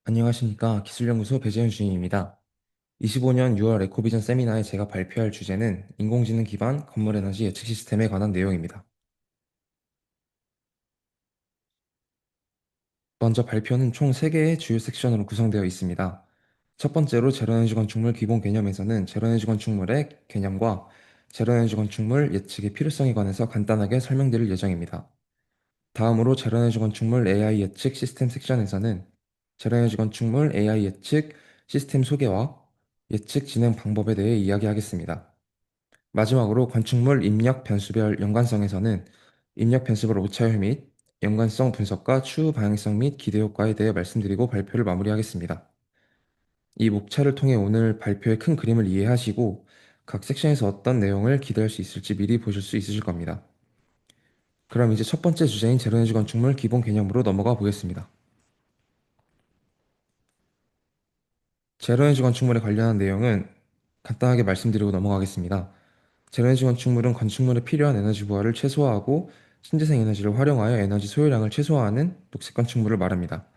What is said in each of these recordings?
안녕하십니까. 기술연구소 배재현 주임입니다. 25년 6월 에코비전 세미나에 제가 발표할 주제는 인공지능 기반 건물 에너지 예측 시스템에 관한 내용입니다. 먼저 발표는 총 3개의 주요 섹션으로 구성되어 있습니다. 첫 번째로 제로에너지 건축물 기본 개념에서는 제로에너지 건축물의 개념과 제로에너지 건축물 예측의 필요성에 관해서 간단하게 설명드릴 예정입니다. 다음으로 제로에너지 건축물 AI 예측 시스템 섹션에서는 제로에너지 건축물 AI 예측 시스템 소개와 예측 진행 방법에 대해 이야기하겠습니다. 마지막으로 건축물 입력 변수별 연관성에서는 입력 변수별 오차율 및 연관성 분석과 추후 방향성 및 기대 효과에 대해 말씀드리고 발표를 마무리하겠습니다. 이 목차를 통해 오늘 발표의 큰 그림을 이해하시고 각 섹션에서 어떤 내용을 기대할 수 있을지 미리 보실 수 있으실 겁니다. 그럼 이제 첫 번째 주제인 제로에너지 건축물 기본 개념으로 넘어가 보겠습니다. 제로에너지 건축물에 관련한 내용은 간단하게 말씀드리고 넘어가겠습니다. 제로에너지 건축물은 건축물에 필요한 에너지 부하를 최소화하고 신재생 에너지를 활용하여 에너지 소요량을 최소화하는 녹색 건축물을 말합니다.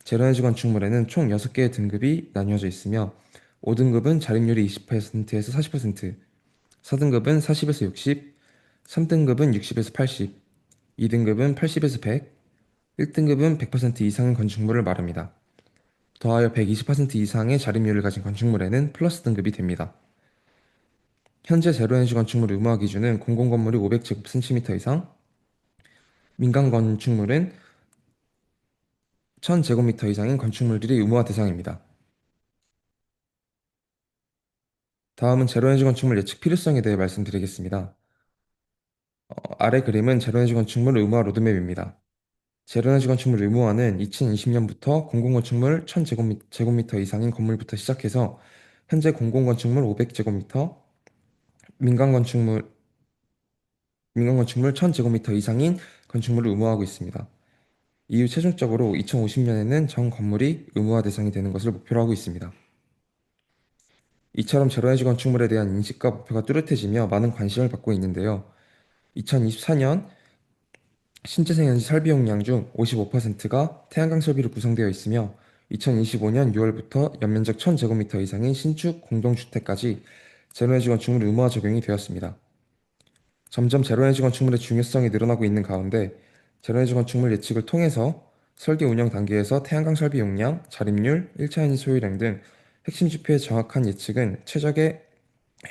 제로에너지 건축물에는 총 6개의 등급이 나뉘어져 있으며 5등급은 자립률이 20%에서 40%, 4등급은 40에서 60, 3등급은 60에서 80, 2등급은 80에서 100, 1등급은 100% 이상의 건축물을 말합니다. 더하여 120% 이상의 자립률을 가진 건축물에는 플러스 등급이 됩니다. 현재 제로에너지 건축물 의무화 기준은 공공건물이 500제곱센티미터 이상, 민간 건축물은 1000제곱미터 이상인 건축물들이 의무화 대상입니다. 다음은 제로에너지 건축물 예측 필요성에 대해 말씀드리겠습니다. 아래 그림은 제로에너지 건축물 의무화 로드맵입니다. 제로에너지 건축물 의무화는 2020년부터 공공건축물 1000제곱미터 이상인 건물부터 시작해서 현재 공공건축물 500제곱미터, 민간 건축물, 민간 건축물 1000제곱미터 이상인 건축물을 의무화하고 있습니다. 이후 최종적으로 2050년에는 전 건물이 의무화 대상이 되는 것을 목표로 하고 있습니다. 이처럼 제로에너지 건축물에 대한 인식과 목표가 뚜렷해지며 많은 관심을 받고 있는데요. 2024년 신재생에너지 설비 용량 중 55%가 태양광 설비로 구성되어 있으며 2025년 6월부터 연면적 1000제곱미터 이상인 신축 공동주택까지 제로에너지 건축물 의무화 적용이 되었습니다. 점점 제로에너지 건축물의 중요성이 늘어나고 있는 가운데 제로에너지 건축물 예측을 통해서 설계 운영 단계에서 태양광 설비 용량, 자립률, 1차 에너지 소요량 등 핵심 지표의 정확한 예측은 최적의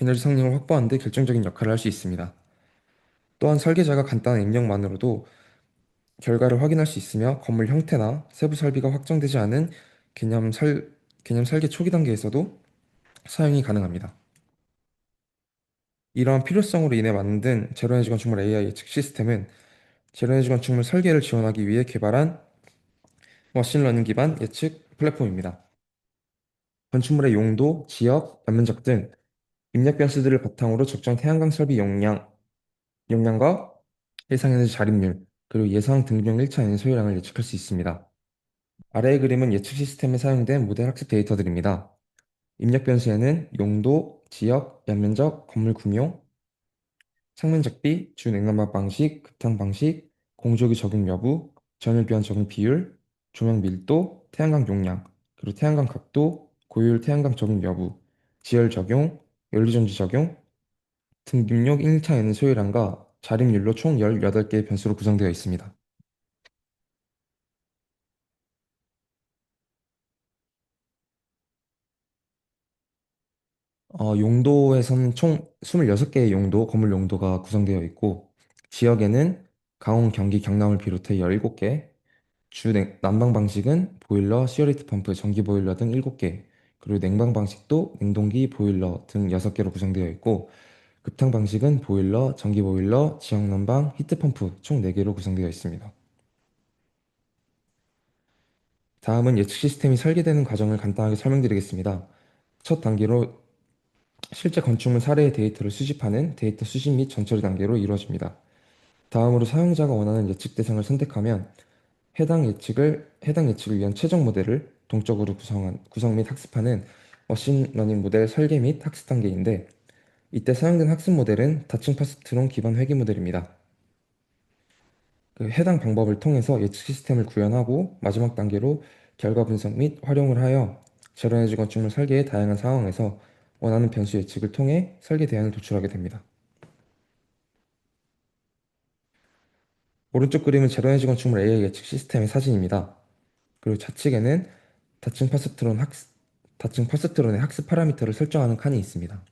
에너지 성능을 확보하는 데 결정적인 역할을 할 수 있습니다. 또한 설계자가 간단한 입력만으로도 결과를 확인할 수 있으며 건물 형태나 세부 설비가 확정되지 않은 개념, 설, 개념 설계 초기 단계에서도 사용이 가능합니다. 이러한 필요성으로 인해 만든 제로에너지 건축물 AI 예측 시스템은 제로에너지 건축물 설계를 지원하기 위해 개발한 머신러닝 기반 예측 플랫폼입니다. 건축물의 용도, 지역, 연면적 등 입력 변수들을 바탕으로 적정 태양광 설비 용량과 예상에너지 자립률, 그리고 예상 등용 1차 에너지 소요량을 예측할 수 있습니다. 아래의 그림은 예측 시스템에 사용된 모델 학습 데이터들입니다. 입력 변수에는 용도, 지역, 연면적, 건물 구묘, 창문 적비, 주냉난방 방식, 급탕 방식, 공조기 적용 여부, 전열 교환 적용 비율, 조명 밀도, 태양광 용량, 그리고 태양광 각도, 고효율 태양광 적용 여부, 지열 적용, 연료전지 적용, 등급용 1차 에너지 소요량과 자립률로 총 18개의 변수로 구성되어 있습니다. 용도에서는 총 26개의 용도, 건물 용도가 구성되어 있고, 지역에는 강원, 경기, 경남을 비롯해 17개, 난방 방식은 보일러, 시어리트 펌프, 전기 보일러 등 7개, 그리고 냉방 방식도 냉동기, 보일러 등 6개로 구성되어 있고, 급탕 방식은 보일러, 전기 보일러, 지역 난방, 히트 펌프 총 4개로 구성되어 있습니다. 다음은 예측 시스템이 설계되는 과정을 간단하게 설명드리겠습니다. 첫 단계로 실제 건축물 사례의 데이터를 수집하는 데이터 수집 및 전처리 단계로 이루어집니다. 다음으로 사용자가 원하는 예측 대상을 선택하면 해당 예측을 위한 최종 모델을 동적으로 구성 및 학습하는 머신러닝 모델 설계 및 학습 단계인데, 이때 사용된 학습 모델은 다층 파스트론 기반 회귀 모델입니다. 해당 방법을 통해서 예측 시스템을 구현하고 마지막 단계로 결과 분석 및 활용을 하여 제로에너지 건축물 설계의 다양한 상황에서 원하는 변수 예측을 통해 설계 대안을 도출하게 됩니다. 오른쪽 그림은 제로에너지 건축물 AI 예측 시스템의 사진입니다. 그리고 좌측에는 다층 파스트론 학습, 다층 파스트론의 학습 파라미터를 설정하는 칸이 있습니다.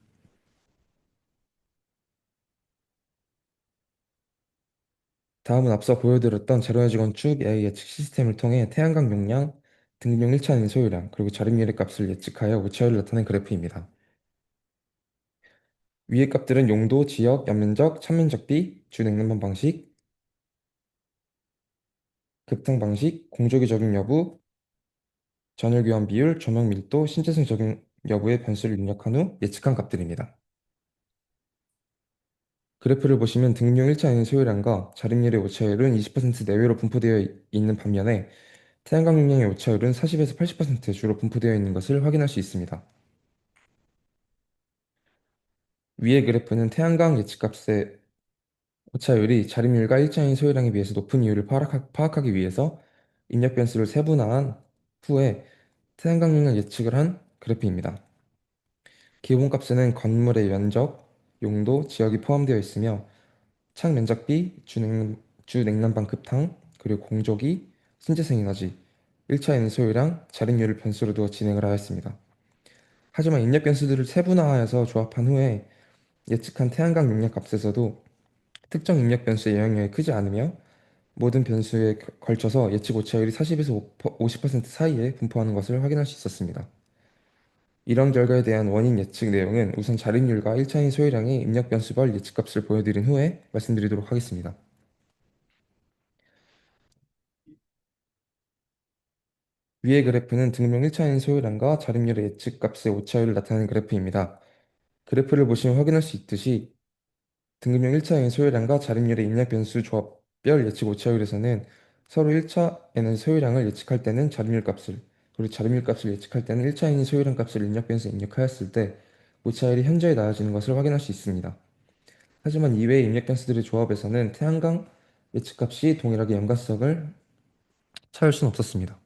다음은 앞서 보여드렸던 제로에너지 건축 AI 예측 시스템을 통해 태양광 용량, 등용 1차인 소유량, 그리고 자립률의 값을 예측하여 오차율을 나타낸 그래프입니다. 위의 값들은 용도, 지역, 연면적, 천면적 비, 주냉난방 방식, 급탕 방식, 공조기 적용 여부, 전열 교환 비율, 조명 밀도, 신재생 적용 여부의 변수를 입력한 후 예측한 값들입니다. 그래프를 보시면 등용 1차인 소유량과 자립률의 오차율은 20% 내외로 분포되어 있는 반면에 태양광 용량의 오차율은 40에서 80% 주로 분포되어 있는 것을 확인할 수 있습니다. 위의 그래프는 태양광 예측값의 오차율이 자립률과 일자인 소유량에 비해서 높은 이유를 파악하기 위해서 입력 변수를 세분화한 후에 태양광 용량 예측을 한 그래프입니다. 기본값에는 건물의 면적, 용도, 지역이 포함되어 있으며 창 면적비, 주냉난방 급탕, 그리고 공조기, 신재생 에너지, 1차 에너지 소유량, 자립률을 변수로 두어 진행을 하였습니다. 하지만 입력 변수들을 세분화하여서 조합한 후에 예측한 태양광 용량 값에서도 특정 입력 변수의 영향력이 크지 않으며 모든 변수에 걸쳐서 예측 오차율이 40에서 50% 사이에 분포하는 것을 확인할 수 있었습니다. 이런 결과에 대한 원인 예측 내용은 우선 자립률과 1차인 소유량의 입력 변수별 예측값을 보여드린 후에 말씀드리도록 하겠습니다. 위의 그래프는 등명 1차인 소유량과 자립률의 예측값의 오차율을 나타내는 그래프입니다. 그래프를 보시면 확인할 수 있듯이 등급형 1차인 소유량과 자립률의 입력 변수 조합별 예측 오차율에서는 서로 1차에는 소유량을 예측할 때는 자립률 값을, 그리고 자립률 값을 예측할 때는 1차인 소유량 값을 입력 변수에 입력하였을 때 오차율이 현저히 낮아지는 것을 확인할 수 있습니다. 하지만 이외의 입력 변수들의 조합에서는 태양광 예측값이 동일하게 연관성을 찾을 수는 없었습니다.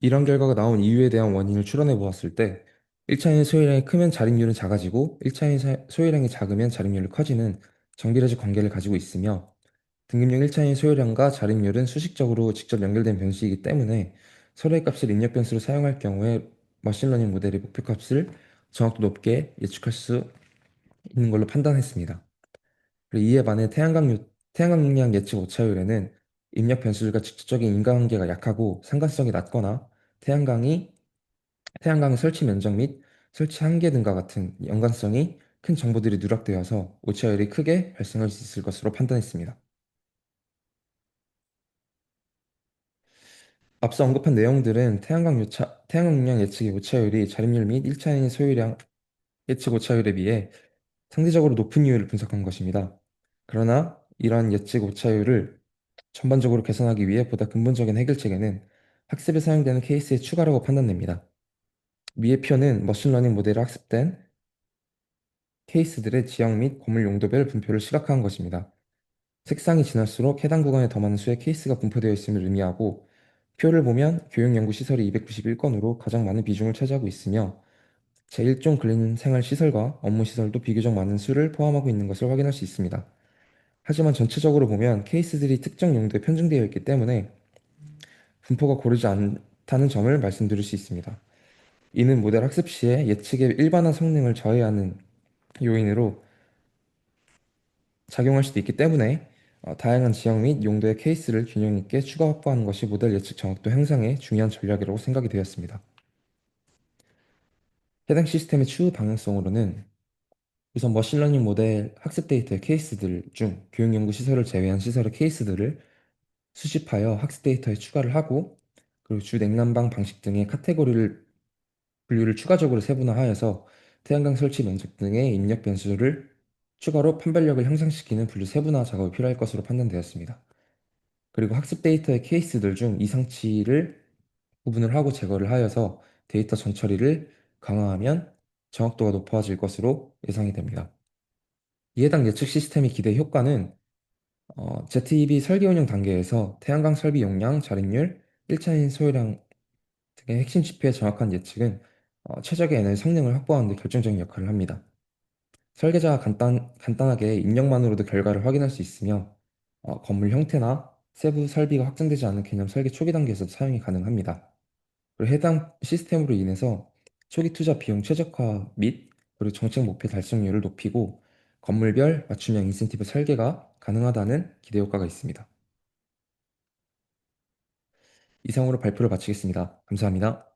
이런 결과가 나온 이유에 대한 원인을 추론해 보았을 때 1차인 소유량이 크면 자립률은 작아지고 1차인 소유량이 작으면 자립률이 커지는 정비례적 관계를 가지고 있으며 등급형 1차인 소유량과 자립률은 수식적으로 직접 연결된 변수이기 때문에 서로의 값을 입력 변수로 사용할 경우에 머신러닝 모델의 목표값을 정확도 높게 예측할 수 있는 걸로 판단했습니다. 그리고 이에 반해 태양광 용량 예측 오차율에는 입력 변수들과 직접적인 인과관계가 약하고 상관성이 낮거나 태양광이 태양광 설치 면적 및 설치 한계 등과 같은 연관성이 큰 정보들이 누락되어서 오차율이 크게 발생할 수 있을 것으로 판단했습니다. 앞서 언급한 내용들은 태양광 용량 예측의 오차율이 자립률 및 1차인 소유량 예측 오차율에 비해 상대적으로 높은 이유를 분석한 것입니다. 그러나 이러한 예측 오차율을 전반적으로 개선하기 위해 보다 근본적인 해결책에는 학습에 사용되는 케이스의 추가라고 판단됩니다. 위의 표는 머신러닝 모델에 학습된 케이스들의 지역 및 건물 용도별 분표를 시각화한 것입니다. 색상이 진할수록 해당 구간에 더 많은 수의 케이스가 분포되어 있음을 의미하고 표를 보면 교육연구시설이 291건으로 가장 많은 비중을 차지하고 있으며 제1종 근린생활시설과 업무시설도 비교적 많은 수를 포함하고 있는 것을 확인할 수 있습니다. 하지만 전체적으로 보면 케이스들이 특정 용도에 편중되어 있기 때문에 분포가 고르지 않다는 점을 말씀드릴 수 있습니다. 이는 모델 학습 시에 예측의 일반화 성능을 저해하는 요인으로 작용할 수도 있기 때문에 다양한 지역 및 용도의 케이스를 균형 있게 추가 확보하는 것이 모델 예측 정확도 향상에 중요한 전략이라고 생각이 되었습니다. 해당 시스템의 추후 방향성으로는 우선 머신러닝 모델 학습 데이터의 케이스들 중 교육연구 시설을 제외한 시설의 케이스들을 수집하여 학습 데이터에 추가를 하고 그리고 주 냉난방 방식 등의 카테고리를 분류를 추가적으로 세분화하여서 태양광 설치 면적 등의 입력 변수를 추가로 판별력을 향상시키는 분류 세분화 작업이 필요할 것으로 판단되었습니다. 그리고 학습 데이터의 케이스들 중 이상치를 구분을 하고 제거를 하여서 데이터 전처리를 강화하면 정확도가 높아질 것으로 예상이 됩니다. 이해당 예측 시스템의 기대 효과는 ZEB 설계 운영 단계에서 태양광 설비 용량, 자립률, 1차인 소요량 등의 핵심 지표의 정확한 예측은 최적의 에너지 성능을 확보하는 데 결정적인 역할을 합니다. 설계자가 간단하게 입력만으로도 결과를 확인할 수 있으며 건물 형태나 세부 설비가 확정되지 않은 개념 설계 초기 단계에서 사용이 가능합니다. 그리고 해당 시스템으로 인해서 초기 투자 비용 최적화 및 그리고 정책 목표 달성률을 높이고 건물별 맞춤형 인센티브 설계가 가능하다는 기대 효과가 있습니다. 이상으로 발표를 마치겠습니다. 감사합니다.